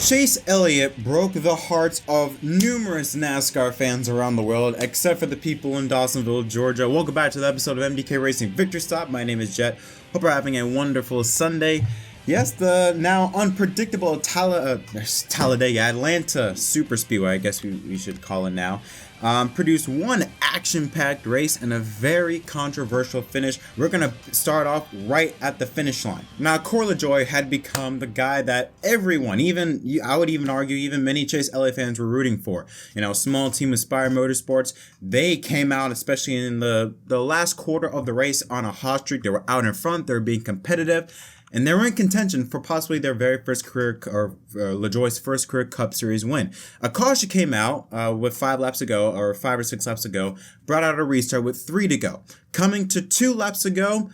Chase Elliott broke the hearts of numerous NASCAR fans around the world, except for the people in Dawsonville, Georgia. Welcome back to the episode of MDK Racing Victory Stop. My name is Jet. Hope you're having a wonderful Sunday. Yes, the now unpredictable Talladega, Atlanta Super Speedway, I guess we should call it now, produced one action-packed race and a very controversial finish. We're going to start off right at the finish line. Now, Corey LaJoie had become the guy that everyone, I would even argue, even many Chase Elliott fans were rooting for. You know, small team Aspire Motorsports, they came out, especially in the last quarter of the race, on a hot streak. They were out in front, they were being competitive. And they were in contention for possibly their very first career, or LaJoie's first career Cup Series win. A caution came out with 5 laps to go, or 5 or 6 laps to go, brought out a restart with 3 to go. Coming to 2 laps to go,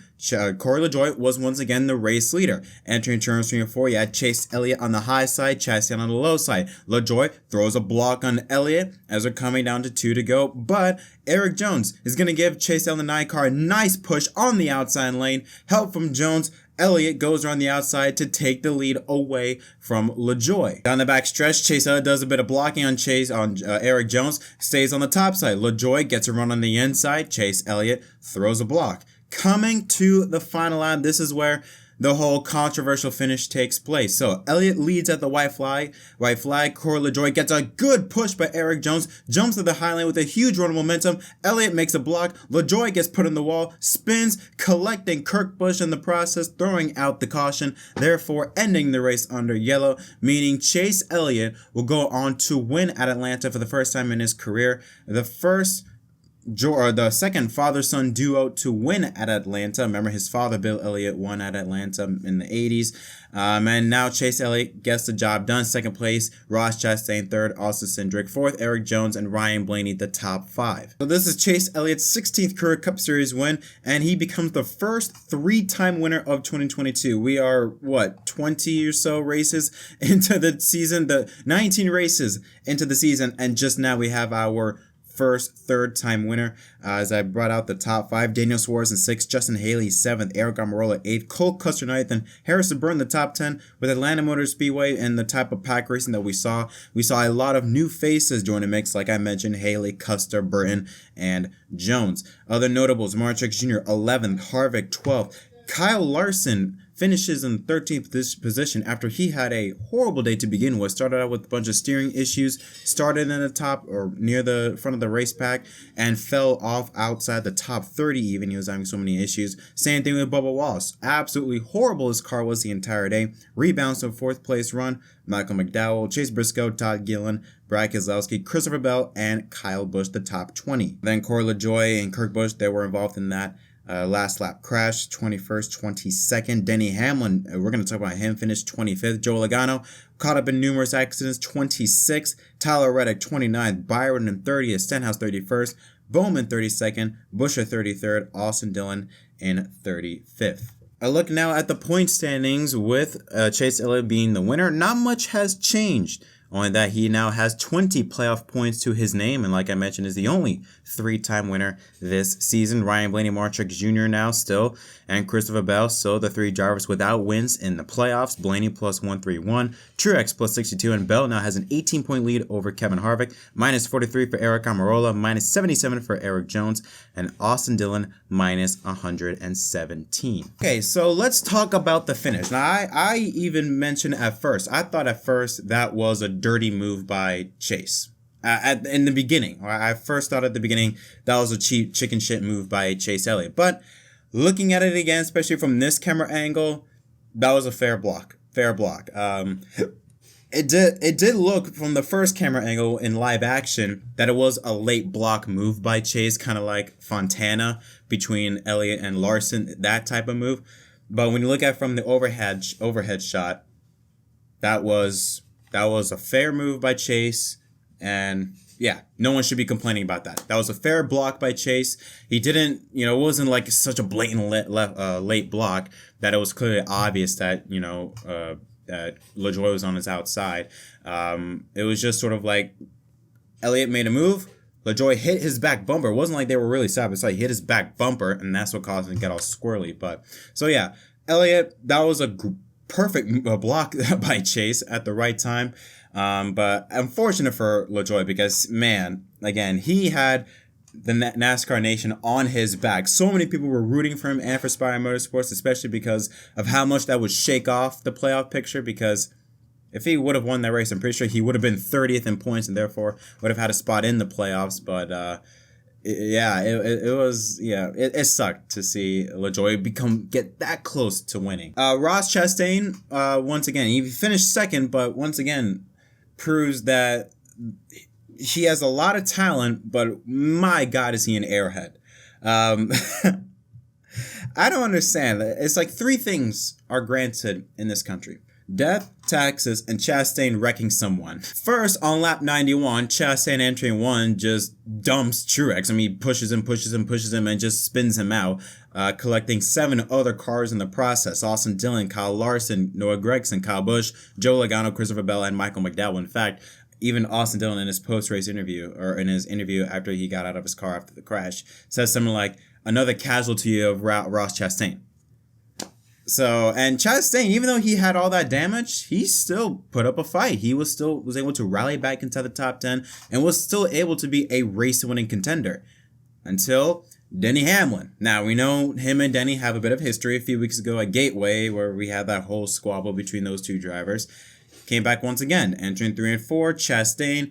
Corey LaJoie was once again the race leader. Entering turns 3 and 4, you had Chase Elliott on the high side, Chastain on the low side. LaJoie throws a block on Elliott as they're coming down to 2 to go, but Erik Jones is going to give Chase Elliott the 9 car a nice push on the outside lane. Help from Jones. Elliott goes around the outside to take the lead away from LaJoie. Down the back stretch, Chase Elliott does a bit of blocking on Erik Jones, stays on the top side. LaJoie gets a run on the inside. Chase Elliott throws a block. Coming to the final lap, this is where the whole controversial finish takes place. So Elliott leads at the white flag. Corey LaJoie gets a good push by Erik Jones, jumps to the high lane with a huge run of momentum. Elliott makes a block. LaJoie gets put in the wall, spins, collecting Kurt Busch in the process, throwing out the caution, therefore ending the race under yellow, meaning Chase Elliott will go on to win at Atlanta for the first time in his career. The second father-son duo to win at Atlanta. Remember, his father, Bill Elliott, won at Atlanta in the 80s. And now Chase Elliott gets the job done. Second place, Ross Chastain. Third, Austin Cindric. Fourth, Erik Jones and Ryan Blaney, the top 5. So this is Chase Elliott's 16th career Cup Series win, and he becomes the first 3-time winner of 2022. We are, 20 or so races into the season, 19 races into the season, and just now we have our first 3rd-time winner. As I brought out the top 5, Daniel Suarez in 6th, Justin Haley 7th, Aric Almirola 8th, Cole Custer 9th, and Harrison Burton the top 10. With Atlanta Motor Speedway and the type of pack racing that we saw a lot of new faces join the mix, like I mentioned, Haley, Custer, Burton, and Jones. Other notables, Mark Truex Jr. 11th, Harvick 12th, Kyle Larson finishes in 13th position after he had a horrible day to begin with. Started out with a bunch of steering issues, started in the top or near the front of the race pack, and fell off outside the top 30 even. He was having so many issues. Same thing with Bubba Wallace. Absolutely horrible his car was the entire day. Rebounds to a 4th place run. Michael McDowell, Chase Briscoe, Todd Gillen, Brad Keselowski, Christopher Bell, and Kyle Busch, the top 20. Then Corey LaJoie and Kurt Busch, they were involved in that last lap crash, 21st, 22nd. Denny Hamlin, we're going to talk about him, finished 25th. Joe Logano, caught up in numerous accidents, 26th. Tyler Reddick, 29th. Byron in 30th. Stenhouse, 31st. Bowman, 32nd. Buescher, 33rd. Austin Dillon in 35th. I look now at the point standings with Chase Elliott being the winner. Not much has changed. Only that he now has 20 playoff points to his name, and like I mentioned, is the only 3-time winner this season. Ryan Blaney, Mark Truex Jr. now still, and Christopher Bell, still the 3 drivers without wins in the playoffs. Blaney plus 131, Truex plus 62, and Bell now has an 18-point lead over Kevin Harvick, minus 43 for Aric Almirola, minus 77 for Erik Jones, and Austin Dillon minus 117. Okay, so let's talk about the finish. Now, I even mentioned at first, I thought at first that was a dirty move by Chase. In the beginning, I first thought at the beginning that was a cheap chicken shit move by Chase Elliott. But looking at it again, especially from this camera angle, that was a fair block. It did look from the first camera angle in live action that it was a late block move by Chase, kind of like Fontana between Elliott and Larson, that type of move. But when you look at it from the overhead shot, that was a fair move by Chase, and yeah, no one should be complaining about that. That was a fair block by Chase. He didn't, it wasn't like such a blatant late block that it was clearly obvious that, that LaJoie was on his outside. It was just sort of like Elliott made a move, LaJoie hit his back bumper. It wasn't like they were really side by side. He hit his back bumper, and that's what caused him to get all squirrely. But so yeah, Elliott, that was a perfect block by Chase at the right time. But unfortunate for LaJoie because, man, again, he had the NASCAR nation on his back. So many people were rooting for him and for Spire Motorsports, especially because of how much that would shake off the playoff picture. Because if he would have won that race, I'm pretty sure he would have been 30th in points and therefore would have had a spot in the playoffs. But it sucked to see LaJoie get that close to winning. Ross Chastain, once again, he finished second, but once again proves that he has a lot of talent, but my God, is he an airhead. I don't understand. It's like 3 things are granted in this country: death, taxes, and Chastain wrecking someone. First, on lap 91, Chastain entering 1 just dumps Truex. I mean, pushes him and just spins him out, collecting 7 other cars in the process. Austin Dillon, Kyle Larson, Noah Gragson, Kyle Busch, Joe Logano, Christopher Bell, and Michael McDowell. In fact, even Austin Dillon in his post-race interview, or in his interview after he got out of his car after the crash, says something like, another casualty of Ross Chastain. So, and Chastain, even though he had all that damage, he still put up a fight. He was able to rally back into the top 10 and was still able to be a race-winning contender until Denny Hamlin. Now, we know him and Denny have a bit of history. A few weeks ago at Gateway, where we had that whole squabble between those 2 drivers. Came back once again, entering 3 and 4. Chastain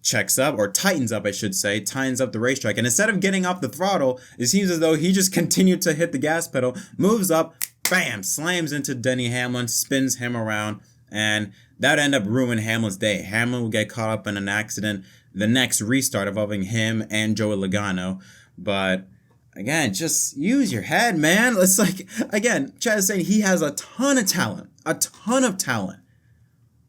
tightens up the racetrack. And instead of getting off the throttle, it seems as though he just continued to hit the gas pedal, moves up, bam, slams into Denny Hamlin, spins him around, and that would end up ruining Hamlin's day. Hamlin will get caught up in an accident the next restart involving him and Joey Logano. But again, just use your head, man. It's like, again, Chad is saying he has a ton of talent.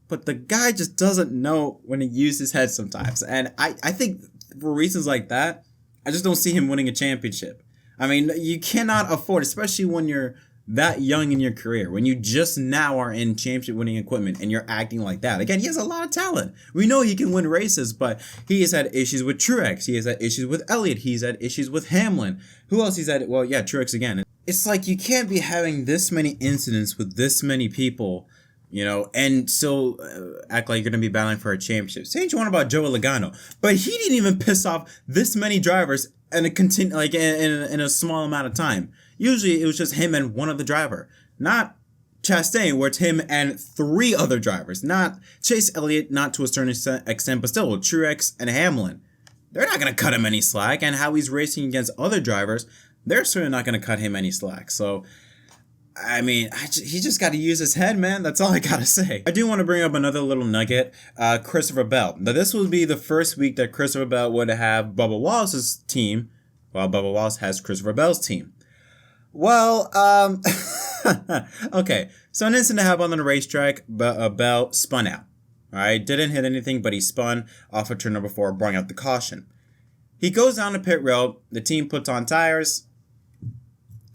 But the guy just doesn't know when to use his head sometimes. And I think for reasons like that, I just don't see him winning a championship. I mean, you cannot afford, especially when you're that young in your career, when you just now are in championship winning equipment and you're acting like that. Again, he has a lot of talent. We know he can win races, but he has had issues with Truex. He has had issues with Elliott. He's had issues with Hamlin. Who else he's had? Well, yeah, Truex again. It's like you can't be having this many incidents with this many people, and still act like you're going to be battling for a championship. Say what you want about Joey Logano, but he didn't even piss off this many drivers in a small amount of time. Usually it was just him and one other driver. Not Chastain, where it's him and 3 other drivers. Not Chase Elliott, not to a certain extent, but still Truex and Hamlin. They're not going to cut him any slack, and how he's racing against other drivers, they're certainly not going to cut him any slack. So, I mean, he just got to use his head, man. That's all I got to say. I do want to bring up another little nugget. Christopher Bell. Now, this would be the first week that Christopher Bell would have Bubba Wallace's team, while Bubba Wallace has Christopher Bell's team. Well, okay. So an incident happened on the racetrack. Bell spun out. All right. Didn't hit anything, but he spun off of turn number 4, brought out the caution. He goes down the pit road. The team puts on tires.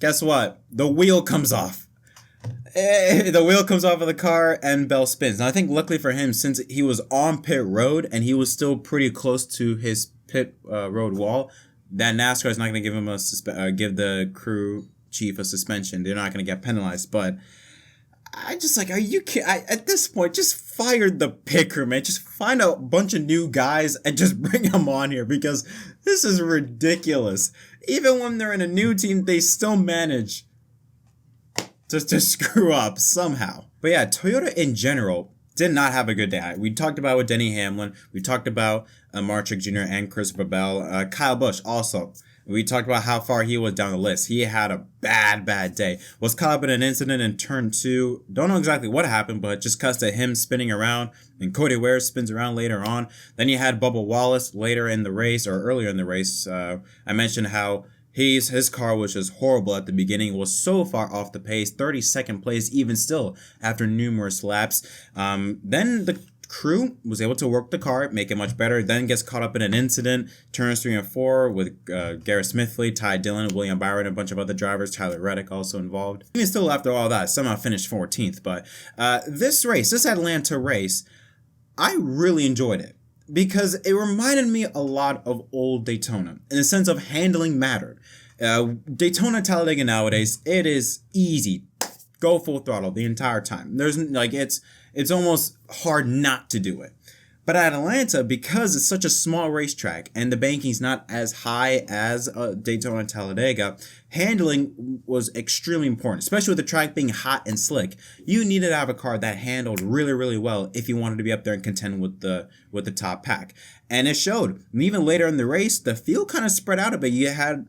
Guess what? The wheel comes off. The wheel comes off of the car and Bell spins. Now, I think luckily for him, since he was on pit road and he was still pretty close to his pit road wall, that NASCAR is not going to give him give the crew chief a suspension. They're not going to get penalized. But I just like, are you kidding? At this point, just fire the pit crew, man. Just find a bunch of new guys and just bring them on here, because this is ridiculous. Even when they're in a new team, they still manage to screw up somehow. But yeah, Toyota in general did not have a good day. We talked about with Denny Hamlin. We talked about Marchick Jr. and Christopher Bell. Kyle Busch also. We talked about how far he was down the list. He had a bad day. Was caught up in an incident in turn 2. Don't know exactly what happened, but just cuts to him spinning around. And Cody Ware spins around later on. Then you had Bubba Wallace later in the race, or earlier in the race. I mentioned how his car was just horrible at the beginning. Was so far off the pace. 32nd place even still after numerous laps. Then the crew was able to work the car, make it much better, then gets caught up in an incident, turns 3 and 4 with Garrett Smithley, Ty Dillon, William Byron, a bunch of other drivers, Tyler Reddick also involved. Even still, after all that, somehow finished 14th. But this Atlanta race, I really enjoyed it, because it reminded me a lot of old Daytona in the sense of handling mattered. Daytona, Talladega nowadays, it is easy. go full throttle the entire time. There's like it's almost hard not to do it. But at Atlanta, because it's such a small racetrack and the banking's not as high as Daytona and Talladega, handling was extremely important, especially with the track being hot and slick. You needed to have a car that handled really, really well if you wanted to be up there and contend with the top pack. And it showed. And even later in the race, the field kind of spread out a bit. You had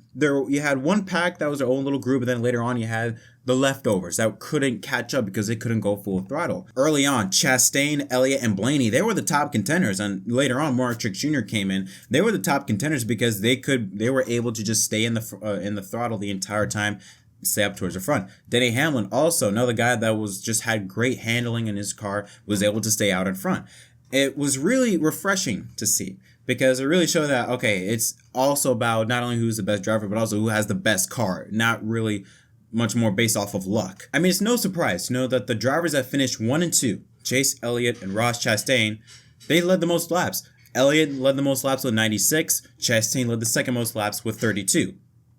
one pack that was their own little group, and then later on you had the leftovers that couldn't catch up because they couldn't go full throttle. Early on, Chastain, Elliott, and Blaney, they were the top contenders. And later on, Mark Truex Jr. came in. They were the top contenders because they were able to just stay in the throttle the entire time, stay up towards the front. Denny Hamlin, also another guy that had great handling in his car, was able to stay out in front. It was really refreshing to see because it really showed that, okay, it's also about not only who's the best driver, but also who has the best car, not really much more based off of luck. I mean, it's no surprise to know that the drivers that finished 1 and 2, Chase Elliott and Ross Chastain, they led the most laps. Elliott led the most laps with 96. Chastain led the second most laps with 32.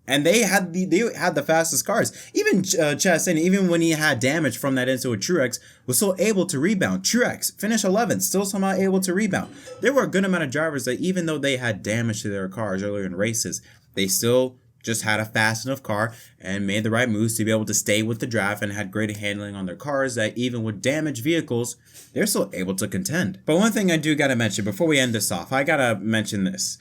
And they had the fastest cars. Even Chastain, even when he had damage from that incident with Truex, was still able to rebound. Truex finished 11th, still somehow able to rebound. There were a good amount of drivers that even though they had damage to their cars earlier in races, they still just had a fast enough car and made the right moves to be able to stay with the draft and had great handling on their cars that even with damaged vehicles, they're still able to contend. But one thing I do got to mention before we end this off, I got to mention this.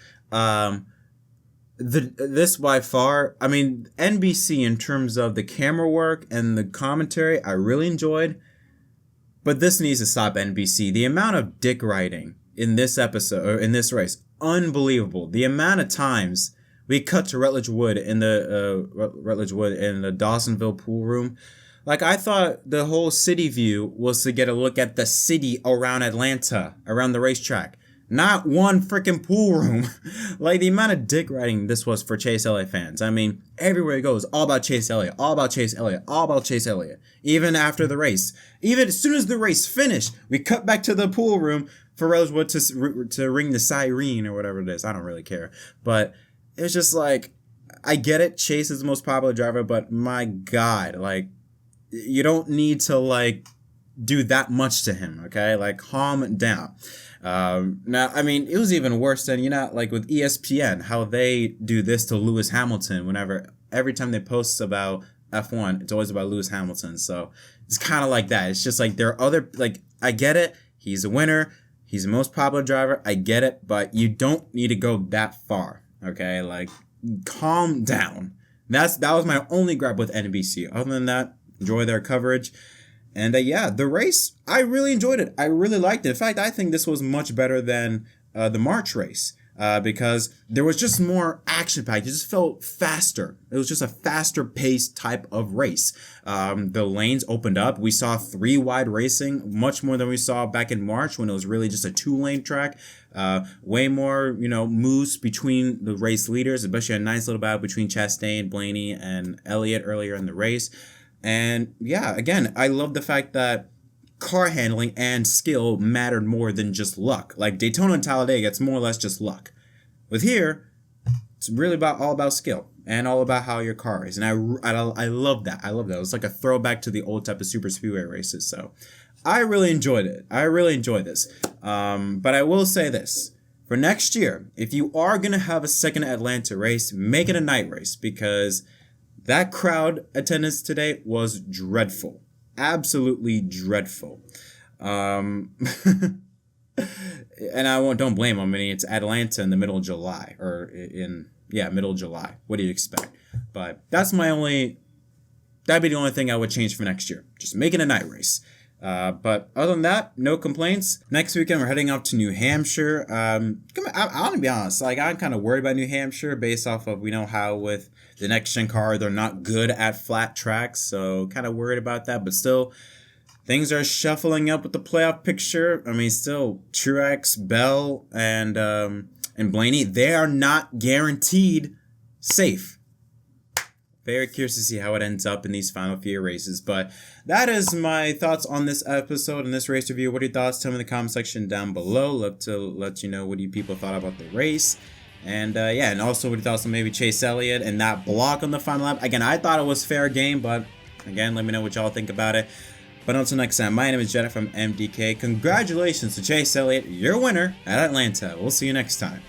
This by far, I mean, NBC in terms of the camera work and the commentary, I really enjoyed. But this needs to stop, NBC. The amount of dick riding in this episode, or in this race, unbelievable. The amount of times we cut to Rutledge Wood in the Dawsonville pool room. Like, I thought the whole city view was to get a look at the city around Atlanta, around the racetrack. Not one freaking pool room. Like, the amount of dick riding this was for Chase Elliott fans. I mean, everywhere it goes, all about Chase Elliott, all about Chase Elliott, all about Chase Elliott. Even after the race. Even as soon as the race finished, we cut back to the pool room for Rosewood to ring the siren or whatever it is. I don't really care. But it's just like, I get it. Chase is the most popular driver, but my God, like, you don't need to, like, do that much to him, okay? Like, calm down. Now, I mean, it was even worse than, like with ESPN, how they do this to Lewis Hamilton every time they post about F1, it's always about Lewis Hamilton. So it's kind of like that. It's just like there are other, like, I get it. He's a winner. He's the most popular driver. I get it, but you don't need to go that far. Okay, like, calm down. That was my only gripe with NBC. Other than that, enjoy their coverage. And yeah, the race, I really enjoyed it. I really liked it. In fact, I think this was much better than the March race because there was just more action-packed. It just felt faster. It was just a faster-paced type of race. The lanes opened up. We saw 3-wide racing, much more than we saw back in March when it was really just a 2-lane track. Way more, moves between the race leaders, especially a nice little battle between Chastain, Blaney, and Elliott earlier in the race. And yeah, again, I love the fact that car handling and skill mattered more than just luck. Like Daytona and Talladega, it's more or less just luck. With here, it's really all about skill and all about how your car is. And I love that. I love that. It was like a throwback to the old type of super speedway races. So I really enjoyed it. I really enjoyed this. But I will say this. For next year, if you are going to have a second Atlanta race, make it a night race because that crowd attendance today was dreadful. Absolutely dreadful. And don't blame them. I mean, it's Atlanta in the middle of July middle of July. What do you expect? But that'd be the only thing I would change for next year. Just make it a night race. But other than that, no complaints. Next weekend, we're heading up to New Hampshire. I want to be honest. Like, I'm kind of worried about New Hampshire based off of, we know how with the next-gen car, they're not good at flat tracks. So kind of worried about that. But still, things are shuffling up with the playoff picture. I mean, still, Truex, Bell, and Blaney, they are not guaranteed safe. Very curious to see how it ends up in these final few races. But that is my thoughts on this episode and this race review. What are your thoughts? Tell me in the comment section down below. Love to let you know what you people thought about the race. And and also what you thought on maybe Chase Elliott and that block on the final lap. Again, I thought it was fair game, but Again, let me know what y'all think about it. But until next time, my name is Jett from MDK. Congratulations to Chase Elliott, your winner at Atlanta. We'll see you next time.